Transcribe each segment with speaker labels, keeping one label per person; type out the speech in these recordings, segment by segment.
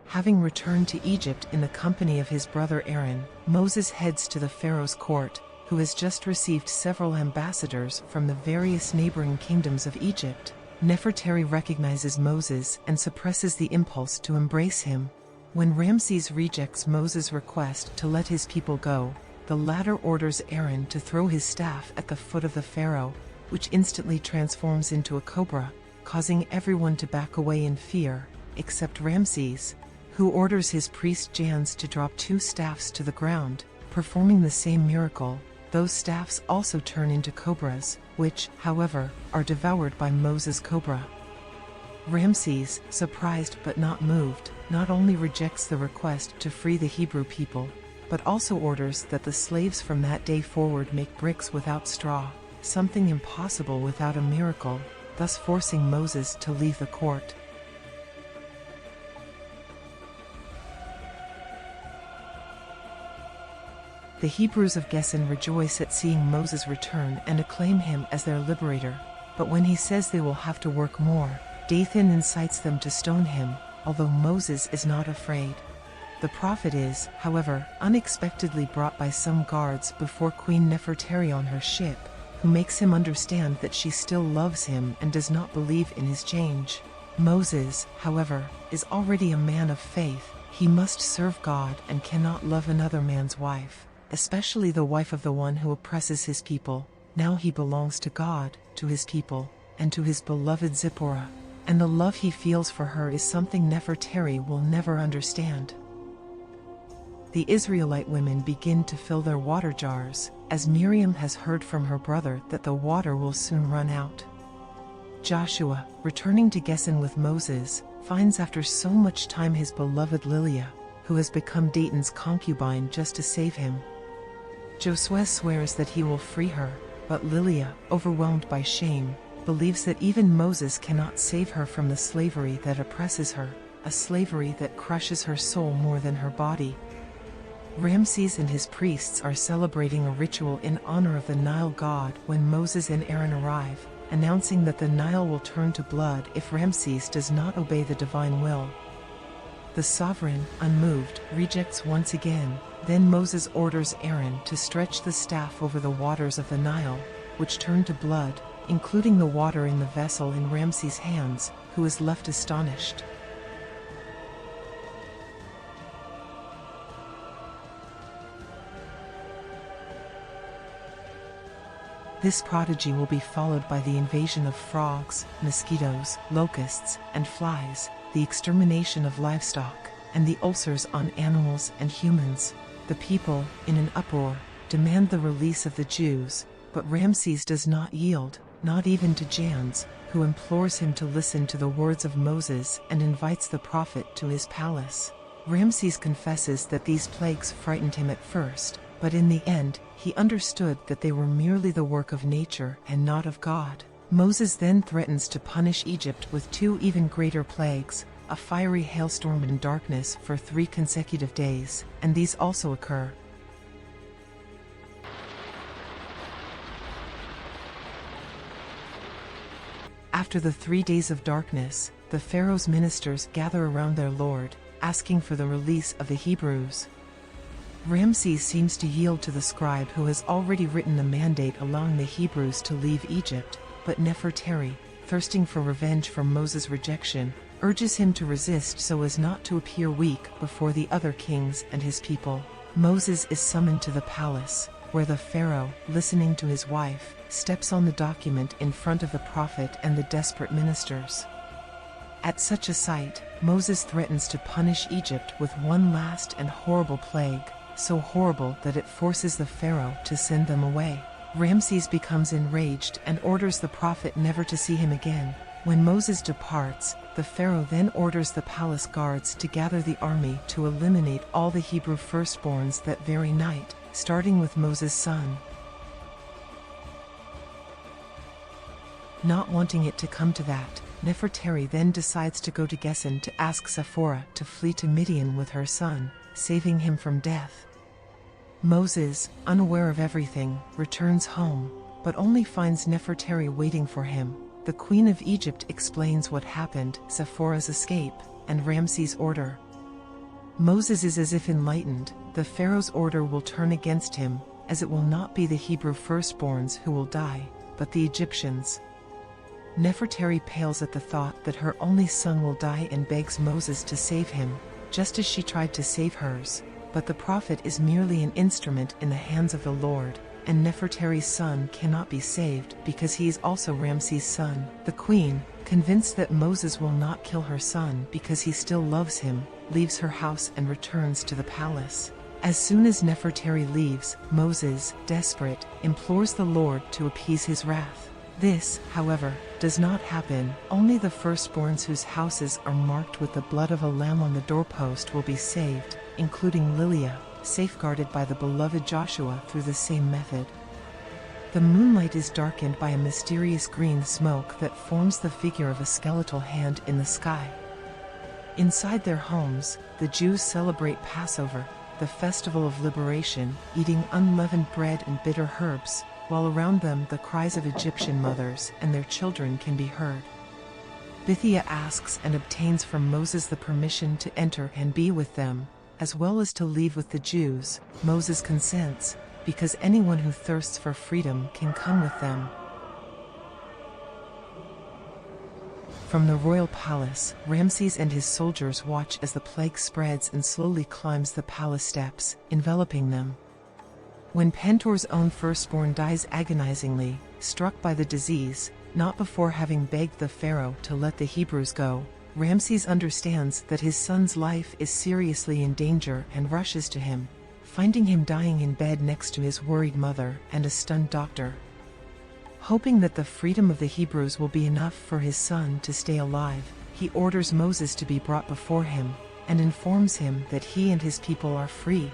Speaker 1: Having returned to Egypt in the company of his brother Aaron, Moses heads to the Pharaoh's court, who has just received several ambassadors from the various neighboring kingdoms of Egypt. Nefretiri recognizes Moses and suppresses the impulse to embrace him. When Rameses rejects Moses' request to let his people go, the latter orders Aaron to throw his staff at the foot of the pharaoh, which instantly transforms into a cobra, causing everyone to back away in fear, except Rameses, who orders his priest Jans to drop 2 staffs to the ground. Performing the same miracle, those staffs also turn into cobras, which, however, are devoured by Moses' cobra. Rameses, surprised but not moved, not only rejects the request to free the Hebrew people, but also orders that the slaves from that day forward make bricks without straw, something impossible without a miracle, thus forcing Moses to leave the court. The Hebrews of Gessen rejoice at seeing Moses return and acclaim him as their liberator, but when he says they will have to work more, Dathan incites them to stone him, although Moses is not afraid. The prophet is, however, unexpectedly brought by some guards before Queen Nefretiri on her ship, who makes him understand that she still loves him and does not believe in his change. Moses, however, is already a man of faith. He must serve God and cannot love another man's wife, especially the wife of the one who oppresses his people. Now he belongs to God, to his people, and to his beloved Zipporah, and the love he feels for her is something Nefretiri will never understand. The Israelite women begin to fill their water jars, as Miriam has heard from her brother that the water will soon run out. Joshua, returning to Gessen with Moses, finds after so much time his beloved Lilia, who has become Dathan's concubine just to save him. Josué swears that he will free her, but Lilia, overwhelmed by shame, believes that even Moses cannot save her from the slavery that oppresses her, a slavery that crushes her soul more than her body. Rameses and his priests are celebrating a ritual in honor of the Nile god when Moses and Aaron arrive, announcing that the Nile will turn to blood if Rameses does not obey the divine will. The sovereign, unmoved, rejects once again. Then Moses orders Aaron to stretch the staff over the waters of the Nile, which turn to blood, including the water in the vessel in Rameses' hands, who is left astonished. This prodigy will be followed by the invasion of frogs, mosquitoes, locusts, and flies, the extermination of livestock, and the ulcers on animals and humans. The people, in an uproar, demand the release of the Jews, but Rameses does not yield, not even to Jans, who implores him to listen to the words of Moses and invites the prophet to his palace. Rameses confesses that these plagues frightened him at first, but in the end, he understood that they were merely the work of nature and not of God. Moses then threatens to punish Egypt with 2 even greater plagues, a fiery hailstorm and darkness for 3 consecutive days, and these also occur. After the 3 days of darkness, the Pharaoh's ministers gather around their lord, asking for the release of the Hebrews. Rameses seems to yield to the scribe who has already written the mandate allowing the Hebrews to leave Egypt, but Nefretiri, thirsting for revenge for Moses' rejection, urges him to resist so as not to appear weak before the other kings and his people. Moses is summoned to the palace, where the Pharaoh, listening to his wife, steps on the document in front of the prophet and the desperate ministers. At such a sight, Moses threatens to punish Egypt with one last and horrible plague, so horrible that it forces the Pharaoh to send them away. Rameses becomes enraged and orders the prophet never to see him again. When Moses departs, the Pharaoh then orders the palace guards to gather the army to eliminate all the Hebrew firstborns that very night, starting with Moses' son. Not wanting it to come to that, Nefretiri then decides to go to Gessen to ask Sephora to flee to Midian with her son, saving him from death. Moses, unaware of everything, returns home, but only finds Nefretiri waiting for him. The Queen of Egypt explains what happened, Sephora's escape, and Ramses' order. Moses is as if enlightened. The Pharaoh's order will turn against him, as it will not be the Hebrew firstborns who will die, but the Egyptians. Nefretiri pales at the thought that her only son will die and begs Moses to save him, just as she tried to save hers. But the prophet is merely an instrument in the hands of the Lord, and Nefretiri's son cannot be saved because he is also Ramses' son. The queen, convinced that Moses will not kill her son because he still loves him, leaves her house and returns to the palace. As soon as Nefretiri leaves, Moses, desperate, implores the Lord to appease his wrath. This, however, does not happen. Only the firstborns whose houses are marked with the blood of a lamb on the doorpost will be saved, including Lilia, safeguarded by the beloved Joshua through the same method. The moonlight is darkened by a mysterious green smoke that forms the figure of a skeletal hand in the sky. Inside their homes, the Jews celebrate Passover, the festival of liberation, eating unleavened bread and bitter herbs, while around them the cries of Egyptian mothers and their children can be heard. Bithiah asks and obtains from Moses the permission to enter and be with them, as well as to leave with the Jews. Moses consents, because anyone who thirsts for freedom can come with them. From the royal palace, Ramses and his soldiers watch as the plague spreads and slowly climbs the palace steps, enveloping them. When Pentuer's own firstborn dies agonizingly, struck by the disease, not before having begged the Pharaoh to let the Hebrews go, Ramses understands that his son's life is seriously in danger and rushes to him, finding him dying in bed next to his worried mother and a stunned doctor. Hoping that the freedom of the Hebrews will be enough for his son to stay alive, he orders Moses to be brought before him, and informs him that he and his people are free.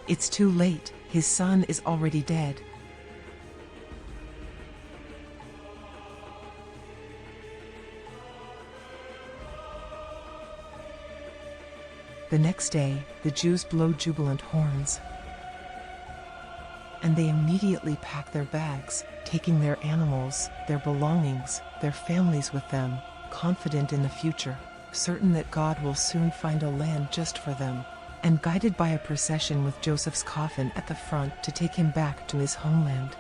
Speaker 1: It's too late, his son is already dead. The next day, the Jews blow jubilant horns, and they immediately pack their bags, taking their animals, their belongings, their families with them, confident in the future, certain that God will soon find a land just for them, and guided by a procession with Joseph's coffin at the front to take him back to his homeland.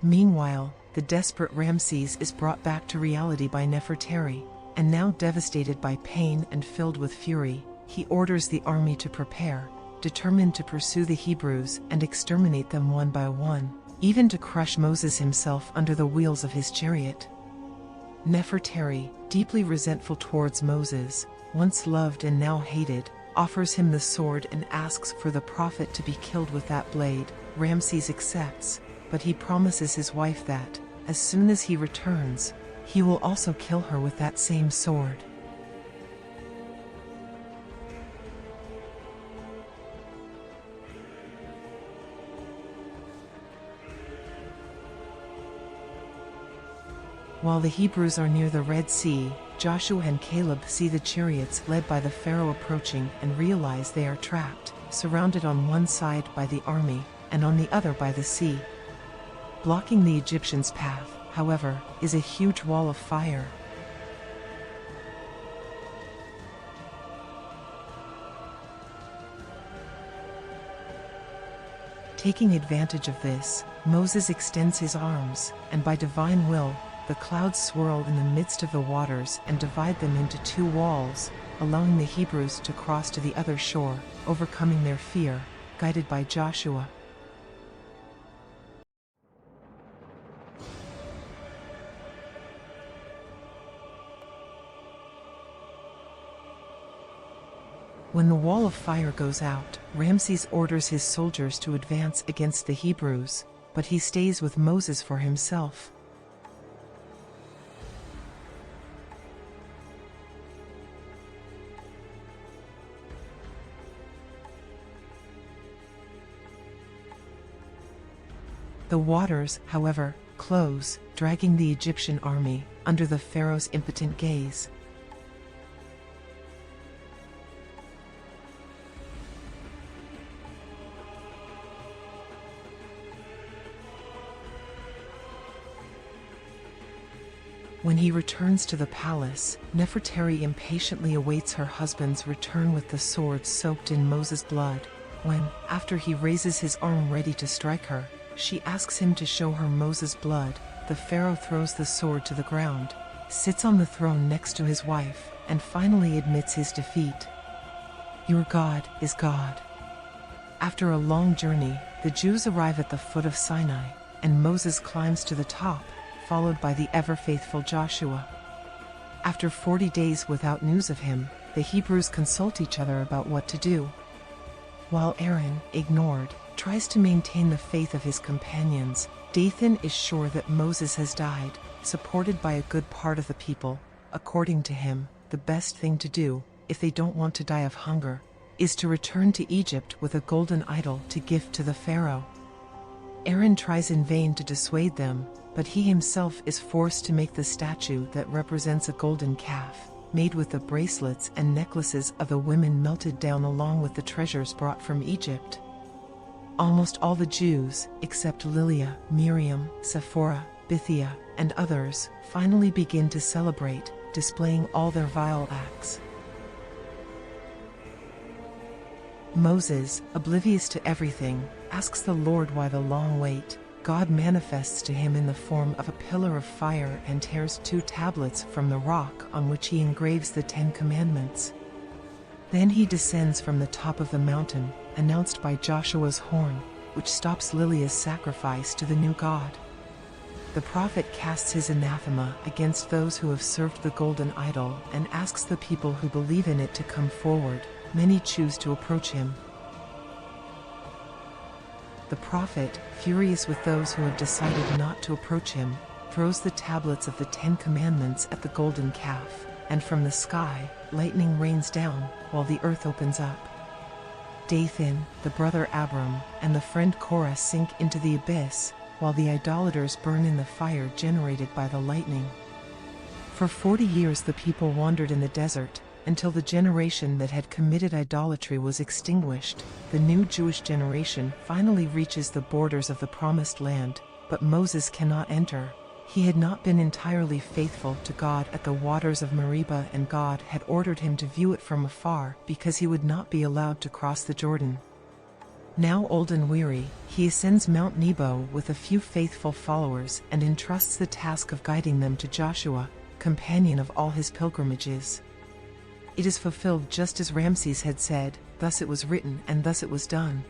Speaker 1: Meanwhile, the desperate Ramses is brought back to reality by Nefretiri, and now devastated by pain and filled with fury, he orders the army to prepare, determined to pursue the Hebrews and exterminate them one by one, even to crush Moses himself under the wheels of his chariot. Nefretiri, deeply resentful towards Moses, once loved and now hated, offers him the sword and asks for the prophet to be killed with that blade. Ramses accepts, but he promises his wife that, as soon as he returns, he will also kill her with that same sword. While the Hebrews are near the Red Sea, Joshua and Caleb see the chariots led by the Pharaoh approaching and realize they are trapped, surrounded on one side by the army, and on the other by the sea. Blocking the Egyptians' path, however, is a huge wall of fire. Taking advantage of this, Moses extends his arms, and by divine will, the clouds swirl in the midst of the waters and divide them into two walls, allowing the Hebrews to cross to the other shore, overcoming their fear, guided by Joshua. When the wall of fire goes out, Ramses orders his soldiers to advance against the Hebrews, but he stays with Moses for himself. The waters, however, clothes, dragging the Egyptian army under the Pharaoh's impotent gaze. When he returns to the palace, Nefretiri impatiently awaits her husband's return with the sword soaked in Moses' blood. When, after he raises his arm ready to strike her, she asks him to show her Moses' blood, the Pharaoh throws the sword to the ground, sits on the throne next to his wife, and finally admits his defeat. "Your God is God." After a long journey, the Jews arrive at the foot of Sinai, and Moses climbs to the top, followed by the ever-faithful Joshua. After 40 days without news of him, the Hebrews consult each other about what to do. While Aaron, ignored, tries to maintain the faith of his companions, Dathan is sure that Moses has died, supported by a good part of the people. According to him, the best thing to do, if they don't want to die of hunger, is to return to Egypt with a golden idol to gift to the Pharaoh. Aaron tries in vain to dissuade them, but he himself is forced to make the statue that represents a golden calf, made with the bracelets and necklaces of the women melted down along with the treasures brought from Egypt. Almost all the Jews, except Lilia, Miriam, Sephora, Bithiah, and others, finally begin to celebrate, displaying all their vile acts. Moses, oblivious to everything, asks the Lord why the long wait. God manifests to him in the form of a pillar of fire and tears 2 tablets from the rock on which he engraves the 10 Commandments. Then he descends from the top of the mountain, announced by Joshua's horn, which stops Lilia's sacrifice to the new God. The prophet casts his anathema against those who have served the golden idol and asks the people who believe in it to come forward. Many choose to approach him. The prophet, furious with those who have decided not to approach him, throws the tablets of the 10 Commandments at the golden calf, and from the sky, lightning rains down, while the earth opens up. Dathan, the brother Abram, and the friend Korah sink into the abyss, while the idolaters burn in the fire generated by the lightning. For 40 years the people wandered in the desert, until the generation that had committed idolatry was extinguished. The new Jewish generation finally reaches the borders of the Promised Land, but Moses cannot enter. He had not been entirely faithful to God at the waters of Meribah, and God had ordered him to view it from afar because he would not be allowed to cross the Jordan. Now old and weary, he ascends Mount Nebo with a few faithful followers and entrusts the task of guiding them to Joshua, companion of all his pilgrimages. It is fulfilled just as Rameses had said, "Thus it was written and thus it was done."